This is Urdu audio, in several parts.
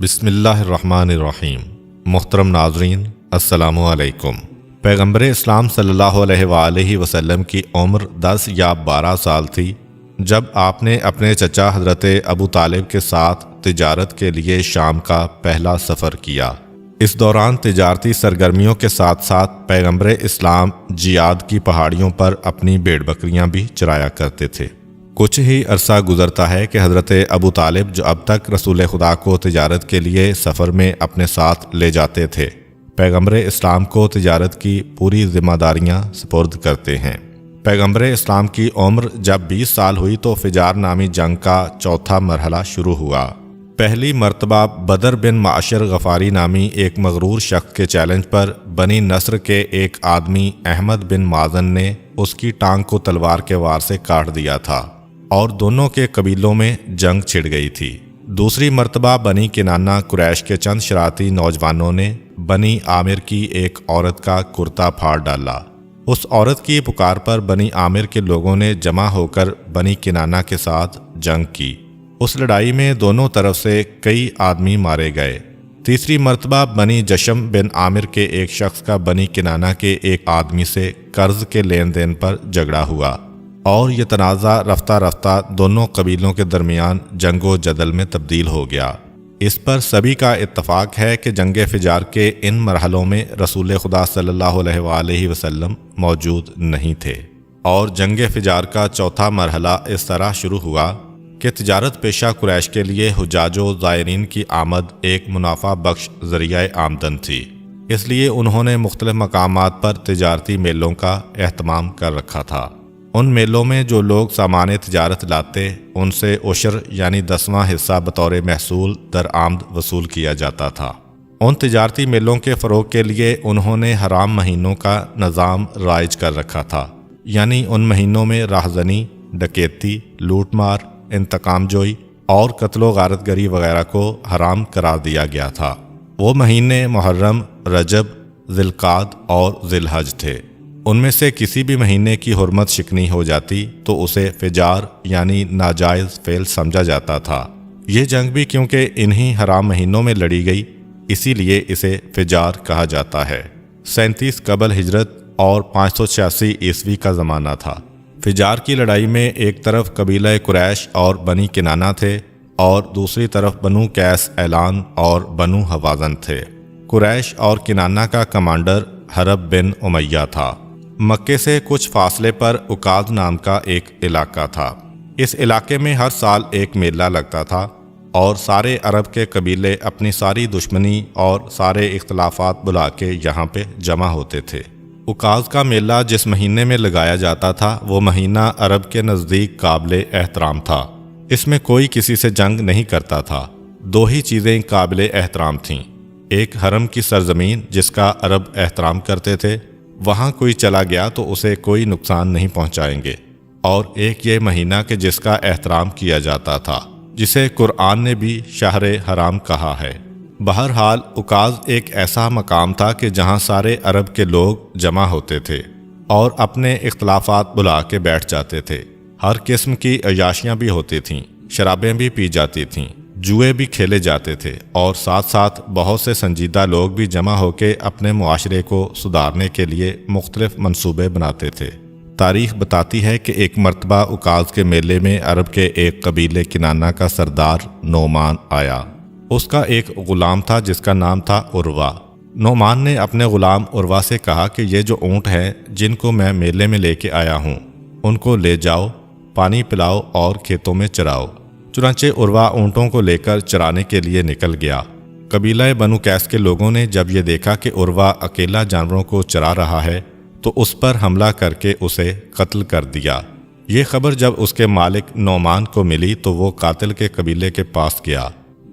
بسم اللہ الرحمن الرحیم۔ محترم ناظرین، السلام علیکم۔ پیغمبر اسلام صلی اللہ علیہ وآلہ وسلم کی عمر 10 یا 12 سال تھی جب آپ نے اپنے چچا حضرت ابو طالب کے ساتھ تجارت کے لیے شام کا پہلا سفر کیا۔ اس دوران تجارتی سرگرمیوں کے ساتھ ساتھ پیغمبر اسلام جیاد کی پہاڑیوں پر اپنی بھیڑ بکریاں بھی چرایا کرتے تھے۔ کچھ ہی عرصہ گزرتا ہے کہ حضرت ابو طالب جو اب تک رسول خدا کو تجارت کے لیے سفر میں اپنے ساتھ لے جاتے تھے، پیغمبر اسلام کو تجارت کی پوری ذمہ داریاں سپرد کرتے ہیں۔ پیغمبر اسلام کی عمر جب 20 سال ہوئی تو فجار نامی جنگ کا چوتھا مرحلہ شروع ہوا۔ پہلی مرتبہ بدر بن معاشر غفاری نامی ایک مغرور شخص کے چیلنج پر بنی نصر کے ایک آدمی احمد بن مازن نے اس کی ٹانگ کو تلوار کے وار سے کاٹ دیا تھا اور دونوں کے قبیلوں میں جنگ چھڑ گئی تھی۔ دوسری مرتبہ بنی کنانہ قریش کے چند شرارتی نوجوانوں نے بنی عامر کی ایک عورت کا کرتا پھاڑ ڈالا۔ اس عورت کی پکار پر بنی عامر کے لوگوں نے جمع ہو کر بنی کنانہ کے ساتھ جنگ کی۔ اس لڑائی میں دونوں طرف سے کئی آدمی مارے گئے۔ تیسری مرتبہ بنی جشم بن عامر کے ایک شخص کا بنی کنانہ کے ایک آدمی سے قرض کے لین دین پر جھگڑا ہوا اور یہ تنازع رفتہ رفتہ دونوں قبیلوں کے درمیان جنگ و جدل میں تبدیل ہو گیا۔ اس پر سبھی کا اتفاق ہے کہ جنگ فجار کے ان مرحلوں میں رسول خدا صلی اللہ علیہ وآلہ وسلم موجود نہیں تھے، اور جنگ فجار کا چوتھا مرحلہ اس طرح شروع ہوا کہ تجارت پیشہ قریش کے لیے حجاج و زائرین کی آمد ایک منافع بخش ذریعہ آمدن تھی۔ اس لیے انہوں نے مختلف مقامات پر تجارتی میلوں کا اہتمام کر رکھا تھا۔ ان میلوں میں جو لوگ سامان تجارت لاتے ان سے عشر یعنی 10واں حصہ بطور محصول درآمد وصول کیا جاتا تھا۔ ان تجارتی میلوں کے فروغ کے لیے انہوں نے حرام مہینوں کا نظام رائج کر رکھا تھا، یعنی ان مہینوں میں راہزنی، ڈکیتی، لوٹ مار، انتقام جوئی اور قتل و غارت گری وغیرہ کو حرام قرار دیا گیا تھا۔ وہ مہینے محرم، رجب، ذی القعدہ اور ذی الحج تھے۔ ان میں سے کسی بھی مہینے کی حرمت شکنی ہو جاتی تو اسے فجار یعنی ناجائز فعل سمجھا جاتا تھا۔ یہ جنگ بھی کیونکہ انہی حرام مہینوں میں لڑی گئی، اسی لیے اسے فجار کہا جاتا ہے۔ 37 قبل ہجرت اور 586 عیسوی کا زمانہ تھا۔ فجار کی لڑائی میں ایک طرف قبیلہ قریش اور بنی کنانہ تھے اور دوسری طرف بنو قیس اعلان اور بنو حوازن تھے۔ قریش اور کنانہ کا کمانڈر حرب بن امیہ تھا۔ مکے سے کچھ فاصلے پر عکاظ نام کا ایک علاقہ تھا۔ اس علاقے میں ہر سال ایک میلہ لگتا تھا اور سارے عرب کے قبیلے اپنی ساری دشمنی اور سارے اختلافات بلا کے یہاں پہ جمع ہوتے تھے۔ عکاظ کا میلہ جس مہینے میں لگایا جاتا تھا وہ مہینہ عرب کے نزدیک قابل احترام تھا۔ اس میں کوئی کسی سے جنگ نہیں کرتا تھا۔ دو ہی چیزیں قابل احترام تھیں، ایک حرم کی سرزمین جس کا عرب احترام کرتے تھے، وہاں کوئی چلا گیا تو اسے کوئی نقصان نہیں پہنچائیں گے، اور ایک یہ مہینہ کہ جس کا احترام کیا جاتا تھا، جسے قرآن نے بھی شہر حرام کہا ہے۔ بہرحال عکاظ ایک ایسا مقام تھا کہ جہاں سارے عرب کے لوگ جمع ہوتے تھے اور اپنے اختلافات بلا کے بیٹھ جاتے تھے۔ ہر قسم کی عیاشیاں بھی ہوتی تھیں، شرابیں بھی پی جاتی تھیں، جوئے بھی کھیلے جاتے تھے، اور ساتھ ساتھ بہت سے سنجیدہ لوگ بھی جمع ہو کے اپنے معاشرے کو سدھارنے کے لیے مختلف منصوبے بناتے تھے۔ تاریخ بتاتی ہے کہ ایک مرتبہ عکاظ کے میلے میں عرب کے ایک قبیلے کنانہ کا سردار نعمان آیا۔ اس کا ایک غلام تھا جس کا نام تھا عروہ۔ نعمان نے اپنے غلام عروہ سے کہا کہ یہ جو اونٹ ہیں جن کو میں میلے میں لے کے آیا ہوں، ان کو لے جاؤ، پانی پلاؤ اور کھیتوں میں چراؤ۔ چنانچہ عروہ اونٹوں کو لے کر چرانے کے لیے نکل گیا۔ قبیلہ بنو قیس کے لوگوں نے جب یہ دیکھا کہ عروہ اکیلا جانوروں کو چرا رہا ہے تو اس پر حملہ کر کے اسے قتل کر دیا۔ یہ خبر جب اس کے مالک نعمان کو ملی تو وہ قاتل کے قبیلے کے پاس گیا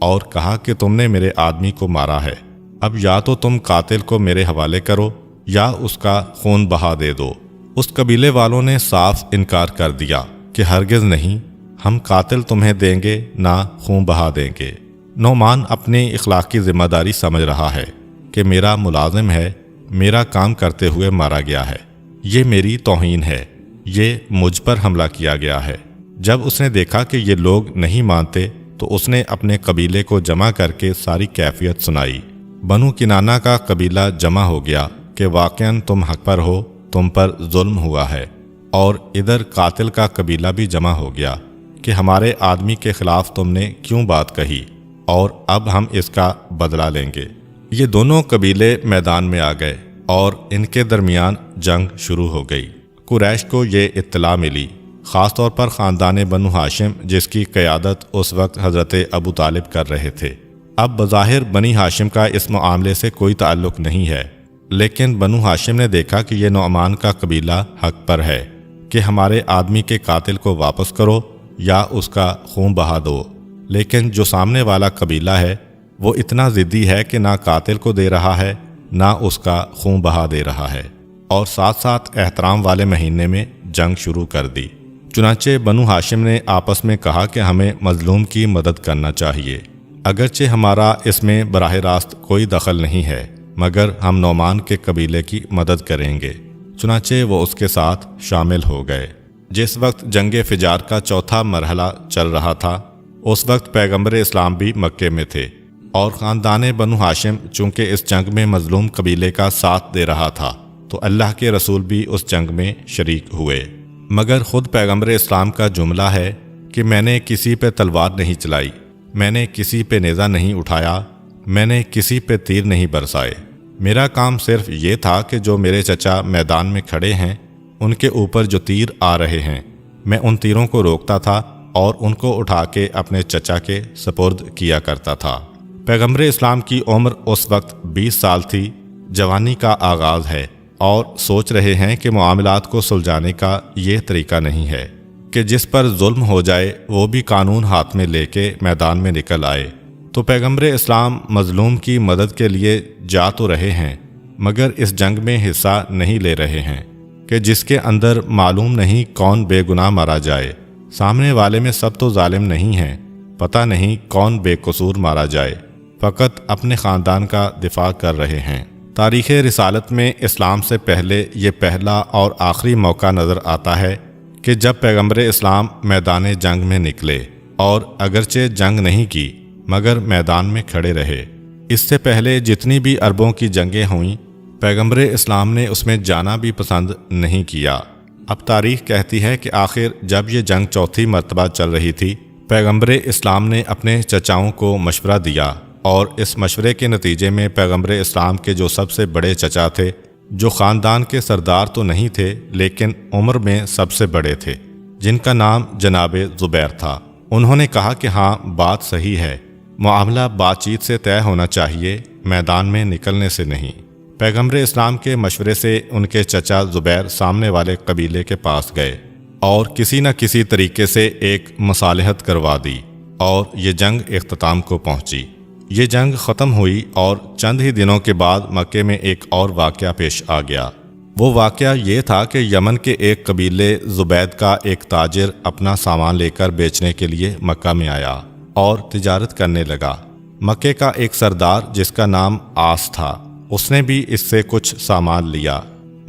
اور کہا کہ تم نے میرے آدمی کو مارا ہے، اب یا تو تم قاتل کو میرے حوالے کرو یا اس کا خون بہا دے دو۔ اس قبیلے والوں نے صاف انکار کر دیا کہ ہرگز نہیں، ہم قاتل تمہیں دیں گے نہ خون بہا دیں گے۔ نعمان اپنی اخلاقی ذمہ داری سمجھ رہا ہے کہ میرا ملازم ہے، میرا کام کرتے ہوئے مارا گیا ہے، یہ میری توہین ہے، یہ مجھ پر حملہ کیا گیا ہے۔ جب اس نے دیکھا کہ یہ لوگ نہیں مانتے تو اس نے اپنے قبیلے کو جمع کر کے ساری کیفیت سنائی۔ بنو کنانہ کا قبیلہ جمع ہو گیا کہ واقعاً تم حق پر ہو، تم پر ظلم ہوا ہے، اور ادھر قاتل کا قبیلہ بھی جمع ہو گیا کہ ہمارے آدمی کے خلاف تم نے کیوں بات کہی، اور اب ہم اس کا بدلہ لیں گے۔ یہ دونوں قبیلے میدان میں آ گئے اور ان کے درمیان جنگ شروع ہو گئی۔ قریش کو یہ اطلاع ملی، خاص طور پر خاندان بنو ہاشم جس کی قیادت اس وقت حضرت ابو طالب کر رہے تھے۔ اب بظاہر بنی ہاشم کا اس معاملے سے کوئی تعلق نہیں ہے، لیکن بنو ہاشم نے دیکھا کہ یہ نعمان کا قبیلہ حق پر ہے کہ ہمارے آدمی کے قاتل کو واپس کرو یا اس کا خون بہا دو، لیکن جو سامنے والا قبیلہ ہے وہ اتنا ضدی ہے کہ نہ قاتل کو دے رہا ہے نہ اس کا خون بہا دے رہا ہے، اور ساتھ ساتھ احترام والے مہینے میں جنگ شروع کر دی۔ چنانچہ بنو ہاشم نے آپس میں کہا کہ ہمیں مظلوم کی مدد کرنا چاہیے، اگرچہ ہمارا اس میں براہ راست کوئی دخل نہیں ہے، مگر ہم نعمان کے قبیلے کی مدد کریں گے۔ چنانچہ وہ اس کے ساتھ شامل ہو گئے۔ جس وقت جنگ فجار کا چوتھا مرحلہ چل رہا تھا، اس وقت پیغمبر اسلام بھی مکے میں تھے، اور خاندان بنو ہاشم چونکہ اس جنگ میں مظلوم قبیلے کا ساتھ دے رہا تھا تو اللہ کے رسول بھی اس جنگ میں شریک ہوئے، مگر خود پیغمبر اسلام کا جملہ ہے کہ میں نے کسی پہ تلوار نہیں چلائی، میں نے کسی پہ نیزہ نہیں اٹھایا، میں نے کسی پہ تیر نہیں برسائے۔ میرا کام صرف یہ تھا کہ جو میرے چچا میدان میں کھڑے ہیں ان کے اوپر جو تیر آ رہے ہیں میں ان تیروں کو روکتا تھا اور ان کو اٹھا کے اپنے چچا کے سپرد کیا کرتا تھا۔ پیغمبر اسلام کی عمر اس وقت 20 سال تھی، جوانی کا آغاز ہے، اور سوچ رہے ہیں کہ معاملات کو سلجھانے کا یہ طریقہ نہیں ہے کہ جس پر ظلم ہو جائے وہ بھی قانون ہاتھ میں لے کے میدان میں نکل آئے۔ تو پیغمبر اسلام مظلوم کی مدد کے لیے جا تو رہے ہیں مگر اس جنگ میں حصہ نہیں لے رہے ہیں کہ جس کے اندر معلوم نہیں کون بے گناہ مارا جائے۔ سامنے والے میں سب تو ظالم نہیں ہیں، پتہ نہیں کون بے قصور مارا جائے، فقط اپنے خاندان کا دفاع کر رہے ہیں۔ تاریخ رسالت میں اسلام سے پہلے یہ پہلا اور آخری موقع نظر آتا ہے کہ جب پیغمبر اسلام میدان جنگ میں نکلے، اور اگرچہ جنگ نہیں کی مگر میدان میں کھڑے رہے۔ اس سے پہلے جتنی بھی عربوں کی جنگیں ہوئیں پیغمبر اسلام نے اس میں جانا بھی پسند نہیں کیا۔ اب تاریخ کہتی ہے کہ آخر جب یہ جنگ چوتھی مرتبہ چل رہی تھی، پیغمبر اسلام نے اپنے چچاؤں کو مشورہ دیا، اور اس مشورے کے نتیجے میں پیغمبر اسلام کے جو سب سے بڑے چچا تھے، جو خاندان کے سردار تو نہیں تھے لیکن عمر میں سب سے بڑے تھے، جن کا نام جناب زبیر تھا، انہوں نے کہا کہ ہاں بات صحیح ہے، معاملہ بات چیت سے طے ہونا چاہیے، میدان میں نکلنے سے نہیں۔ پیغمبر اسلام کے مشورے سے ان کے چچا زبیر سامنے والے قبیلے کے پاس گئے اور کسی نہ کسی طریقے سے ایک مصالحت کروا دی، اور یہ جنگ اختتام کو پہنچی۔ یہ جنگ ختم ہوئی اور چند ہی دنوں کے بعد مکے میں ایک اور واقعہ پیش آ گیا۔ وہ واقعہ یہ تھا کہ یمن کے ایک قبیلے زبید کا ایک تاجر اپنا سامان لے کر بیچنے کے لیے مکہ میں آیا اور تجارت کرنے لگا۔ مکے کا ایک سردار جس کا نام آس تھا، اس نے بھی اس سے کچھ سامان لیا،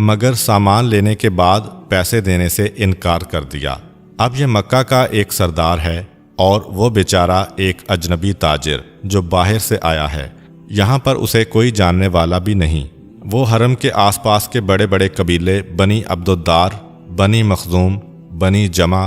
مگر سامان لینے کے بعد پیسے دینے سے انکار کر دیا۔ اب یہ مکہ کا ایک سردار ہے اور وہ بیچارہ ایک اجنبی تاجر جو باہر سے آیا ہے، یہاں پر اسے کوئی جاننے والا بھی نہیں۔ وہ حرم کے آس پاس کے بڑے بڑے قبیلے بنی عبدالدار، بنی مخزوم، بنی جمع،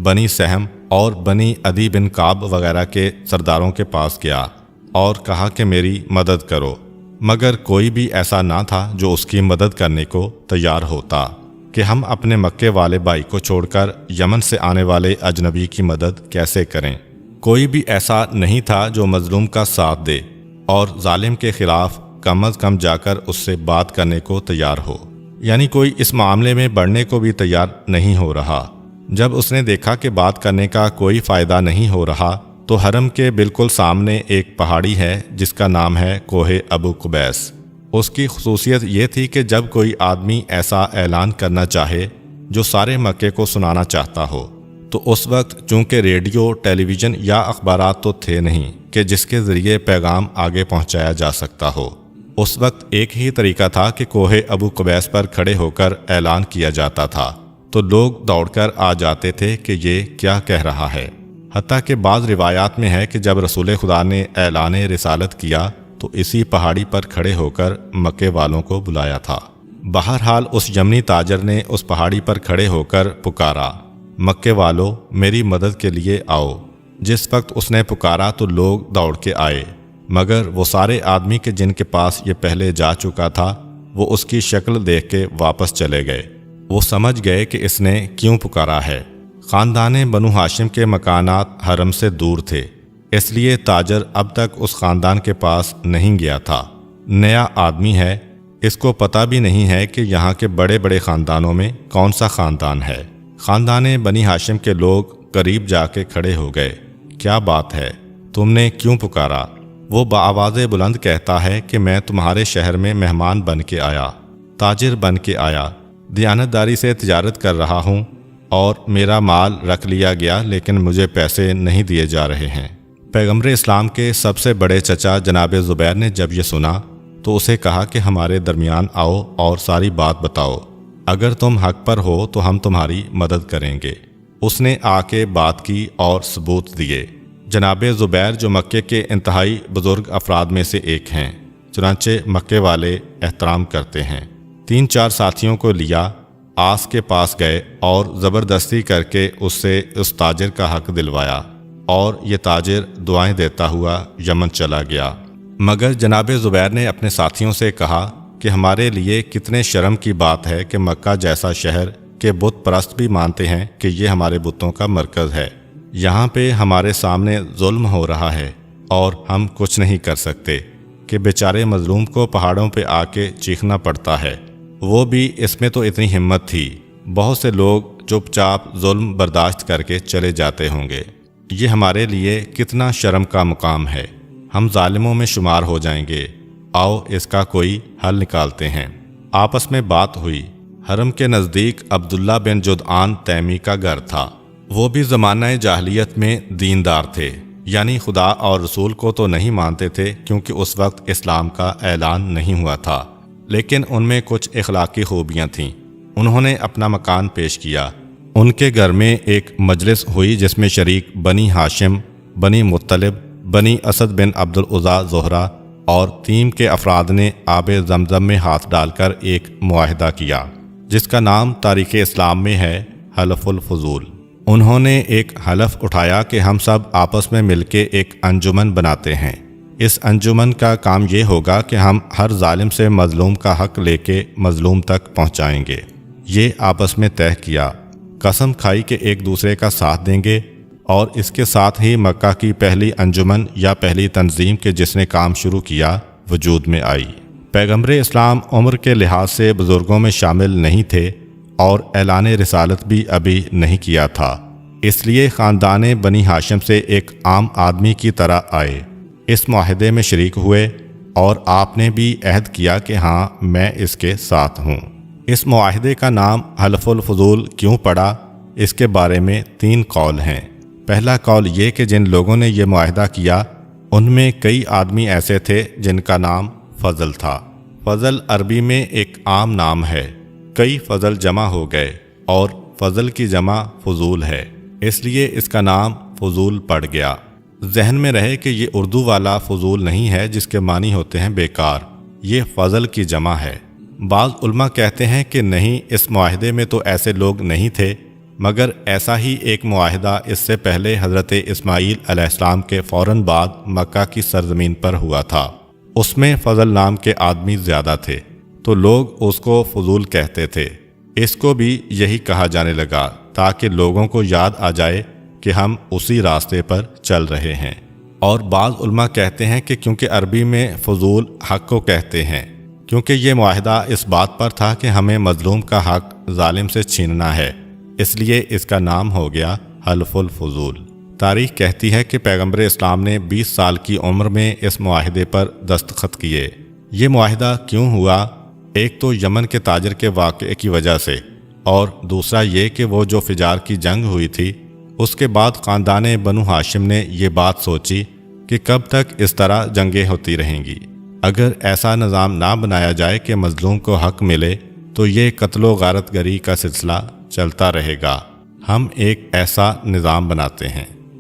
بنی سہم اور بنی عدی بن کعب وغیرہ کے سرداروں کے پاس گیا اور کہا کہ میری مدد کرو، مگر کوئی بھی ایسا نہ تھا جو اس کی مدد کرنے کو تیار ہوتا کہ ہم اپنے مکے والے بھائی کو چھوڑ کر یمن سے آنے والے اجنبی کی مدد کیسے کریں۔ کوئی بھی ایسا نہیں تھا جو مظلوم کا ساتھ دے اور ظالم کے خلاف کم از کم جا کر اس سے بات کرنے کو تیار ہو، یعنی کوئی اس معاملے میں بڑھنے کو بھی تیار نہیں ہو رہا۔ جب اس نے دیکھا کہ بات کرنے کا کوئی فائدہ نہیں ہو رہا تو حرم کے بالکل سامنے ایک پہاڑی ہے جس کا نام ہے کوہ ابو قبیس۔ اس کی خصوصیت یہ تھی کہ جب کوئی آدمی ایسا اعلان کرنا چاہے جو سارے مکے کو سنانا چاہتا ہو تو اس وقت چونکہ ریڈیو، ٹیلی ویژن یا اخبارات تو تھے نہیں کہ جس کے ذریعے پیغام آگے پہنچایا جا سکتا ہو، اس وقت ایک ہی طریقہ تھا کہ کوہ ابو قبیس پر کھڑے ہو کر اعلان کیا جاتا تھا، تو لوگ دوڑ کر آ جاتے تھے کہ یہ کیا کہہ رہا ہے۔ حتیٰ کہ بعض روایات میں ہے کہ جب رسول خدا نے اعلان رسالت کیا تو اسی پہاڑی پر کھڑے ہو کر مکے والوں کو بلایا تھا۔ بہرحال اس یمنی تاجر نے اس پہاڑی پر کھڑے ہو کر پکارا، مکے والو میری مدد کے لیے آؤ۔ جس وقت اس نے پکارا تو لوگ دوڑ کے آئے، مگر وہ سارے آدمی کے جن کے پاس یہ پہلے جا چکا تھا وہ اس کی شکل دیکھ کے واپس چلے گئے۔ وہ سمجھ گئے کہ اس نے کیوں پکارا ہے۔ خاندان بنو ہاشم کے مکانات حرم سے دور تھے، اس لیے تاجر اب تک اس خاندان کے پاس نہیں گیا تھا۔ نیا آدمی ہے، اس کو پتہ بھی نہیں ہے کہ یہاں کے بڑے بڑے خاندانوں میں کون سا خاندان ہے۔ خاندان بنی ہاشم کے لوگ قریب جا کے کھڑے ہو گئے۔ کیا بات ہے، تم نے کیوں پکارا؟ وہ بآواز بلند کہتا ہے کہ میں تمہارے شہر میں مہمان بن کے آیا، تاجر بن کے آیا، دیانتداری سے تجارت کر رہا ہوں اور میرا مال رکھ لیا گیا لیکن مجھے پیسے نہیں دیے جا رہے ہیں۔ پیغمبر اسلام کے سب سے بڑے چچا جناب زبیر نے جب یہ سنا تو اسے کہا کہ ہمارے درمیان آؤ اور ساری بات بتاؤ، اگر تم حق پر ہو تو ہم تمہاری مدد کریں گے۔ اس نے آ کے بات کی اور ثبوت دیے۔ جناب زبیر جو مکے کے انتہائی بزرگ افراد میں سے ایک ہیں، چنانچہ مکے والے احترام کرتے ہیں۔ 3-4 ساتھیوں کو لیا، آس کے پاس گئے اور زبردستی کر کے اس سے اس تاجر کا حق دلوایا، اور یہ تاجر دعائیں دیتا ہوا یمن چلا گیا۔ مگر جناب زبیر نے اپنے ساتھیوں سے کہا کہ ہمارے لیے کتنے شرم کی بات ہے کہ مکہ جیسا شہر کہ بت پرست بھی مانتے ہیں کہ یہ ہمارے بتوں کا مرکز ہے، یہاں پہ ہمارے سامنے ظلم ہو رہا ہے اور ہم کچھ نہیں کر سکتے کہ بیچارے مظلوم کو پہاڑوں پہ آ کے چیخنا پڑتا ہے۔ وہ بھی اس میں تو اتنی ہمت تھی، بہت سے لوگ چپ چاپ ظلم برداشت کر کے چلے جاتے ہوں گے۔ یہ ہمارے لیے کتنا شرم کا مقام ہے، ہم ظالموں میں شمار ہو جائیں گے، آؤ اس کا کوئی حل نکالتے ہیں۔ آپس میں بات ہوئی۔ حرم کے نزدیک عبداللہ بن جدعان تیمی کا گھر تھا۔ وہ بھی زمانہ جاہلیت میں دیندار تھے، یعنی خدا اور رسول کو تو نہیں مانتے تھے کیونکہ اس وقت اسلام کا اعلان نہیں ہوا تھا، لیکن ان میں کچھ اخلاقی خوبیاں تھیں۔ انہوں نے اپنا مکان پیش کیا۔ ان کے گھر میں ایک مجلس ہوئی جس میں شریک بنی ہاشم، بنی مطلب، بنی اسد بن عبد العزیٰ زہرہ اور تیم کے افراد نے آب زمزم میں ہاتھ ڈال کر ایک معاہدہ کیا جس کا نام تاریخ اسلام میں ہے حلف الفضول۔ انہوں نے ایک حلف اٹھایا کہ ہم سب آپس میں مل کے ایک انجمن بناتے ہیں۔ اس انجمن کا کام یہ ہوگا کہ ہم ہر ظالم سے مظلوم کا حق لے کے مظلوم تک پہنچائیں گے۔ یہ آپس میں طے کیا، قسم کھائی کہ ایک دوسرے کا ساتھ دیں گے، اور اس کے ساتھ ہی مکہ کی پہلی انجمن یا پہلی تنظیم کے جس نے کام شروع کیا وجود میں آئی۔ پیغمبر اسلام عمر کے لحاظ سے بزرگوں میں شامل نہیں تھے اور اعلان رسالت بھی ابھی نہیں کیا تھا، اس لیے خاندان بنی ہاشم سے ایک عام آدمی کی طرح آئے، اس معاہدے میں شریک ہوئے اور آپ نے بھی عہد کیا کہ ہاں میں اس کے ساتھ ہوں۔ اس معاہدے کا نام حلف الفضول کیوں پڑا، اس کے بارے میں 3 قول ہیں۔ پہلا قول یہ کہ جن لوگوں نے یہ معاہدہ کیا ان میں کئی آدمی ایسے تھے جن کا نام فضل تھا۔ فضل عربی میں ایک عام نام ہے، کئی فضل جمع ہو گئے اور فضل کی جمع فضول ہے، اس لیے اس کا نام فضول پڑ گیا۔ ذہن میں رہے کہ یہ اردو والا فضول نہیں ہے جس کے معنی ہوتے ہیں بیکار، یہ فضل کی جمع ہے۔ بعض علماء کہتے ہیں کہ نہیں، اس معاہدے میں تو ایسے لوگ نہیں تھے، مگر ایسا ہی ایک معاہدہ اس سے پہلے حضرت اسماعیل علیہ السلام کے فوراً بعد مکہ کی سرزمین پر ہوا تھا۔ اس میں فضل نام کے آدمی زیادہ تھے تو لوگ اس کو فضول کہتے تھے۔ اس کو بھی یہی کہا جانے لگا تاکہ لوگوں کو یاد آ جائے کہ ہم اسی راستے پر چل رہے ہیں۔ اور بعض علماء کہتے ہیں کہ کیونکہ عربی میں فضول حق کو کہتے ہیں، کیونکہ یہ معاہدہ اس بات پر تھا کہ ہمیں مظلوم کا حق ظالم سے چھیننا ہے، اس لیے اس کا نام ہو گیا حلف الفضول۔ تاریخ کہتی ہے کہ پیغمبر اسلام نے 20 سال کی عمر میں اس معاہدے پر دستخط کیے۔ یہ معاہدہ کیوں ہوا؟ ایک تو یمن کے تاجر کے واقعے کی وجہ سے، اور دوسرا یہ کہ وہ جو فجار کی جنگ ہوئی تھی اس کے بعد خاندان بنو ہاشم نے یہ بات سوچی کہ کب تک اس طرح جنگیں ہوتی رہیں گی۔ اگر ایسا نظام نہ بنایا جائے کہ مظلوم کو حق ملے تو یہ قتل و غارت گری کا سلسلہ چلتا رہے گا۔ ہم ایک ایسا نظام بناتے ہیں۔